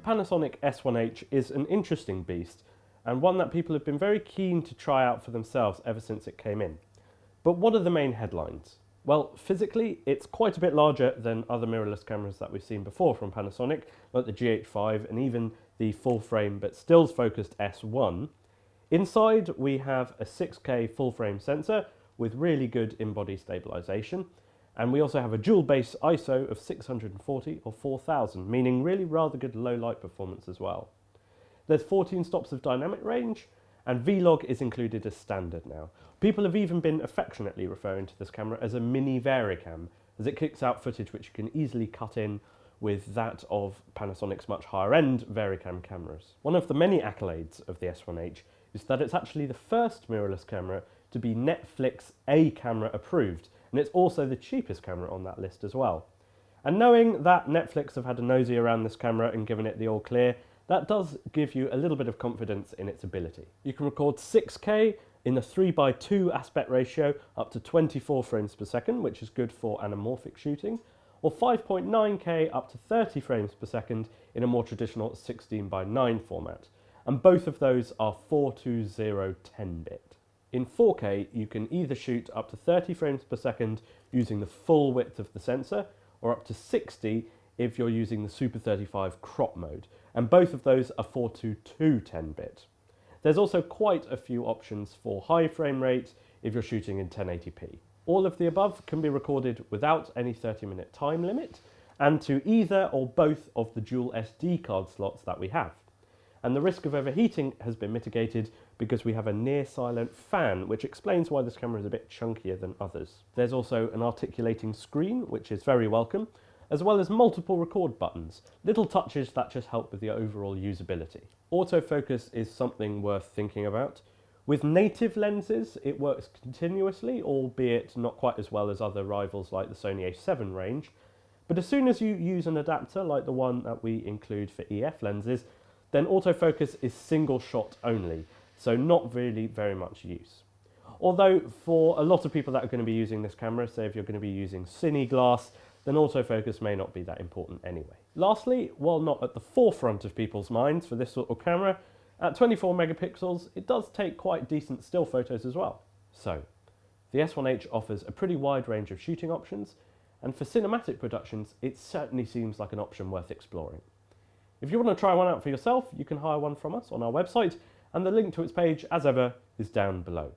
Panasonic S1H is an interesting beast, and one that people have been very keen to try out for themselves ever since it came in. But what are the main headlines? Well, physically, it's quite a bit larger than other mirrorless cameras that we've seen before from Panasonic, like the GH5 and even the full-frame but stills-focused S1. Inside, we have a 6K full-frame sensor with really good in-body stabilization, and we also have a dual-base ISO of 640 or 4000, meaning really rather good low-light performance as well. There's 14 stops of dynamic range, and Vlog is included as standard now. People have even been affectionately referring to this camera as a mini Variacam, as it kicks out footage which you can easily cut in with that of Panasonic's much higher-end Variacam cameras. One of the many accolades of the S1H is that it's actually the first mirrorless camera to be Netflix A-camera approved, and it's also the cheapest camera on that list as well. And knowing that Netflix have had a nosy around this camera and given it the all clear, that does give you a little bit of confidence in its ability. You can record 6K in a 3:2 aspect ratio up to 24 frames per second, which is good for anamorphic shooting, or 5.9K up to 30 frames per second in a more traditional 16:9 format. And both of those are 420 10-bit. In 4K, you can either shoot up to 30 frames per second using the full width of the sensor, or up to 60 if you're using the Super 35 crop mode, and both of those are 422 10-bit. There's also quite a few options for high frame rate if you're shooting in 1080p. All of the above can be recorded without any 30-minute time limit, and to either or both of the dual SD card slots that we have. And the risk of overheating has been mitigated because we have a near-silent fan, which explains why this camera is a bit chunkier than others. There's also an articulating screen, which is very welcome, as well as multiple record buttons, little touches that just help with the overall usability. Autofocus is something worth thinking about. With native lenses, it works continuously, albeit not quite as well as other rivals like the Sony A7 range. But as soon as you use an adapter like the one that we include for EF lenses, then autofocus is single shot only, so not really very much use. Although for a lot of people that are going to be using this camera, say if you're going to be using cine glass, then autofocus may not be that important anyway. Lastly, while not at the forefront of people's minds for this sort of camera, at 24 megapixels, it does take quite decent still photos as well. So, the S1H offers a pretty wide range of shooting options, and for cinematic productions, it certainly seems like an option worth exploring. If you want to try one out for yourself, you can hire one from us on our website, and the link to its page, as ever, is down below.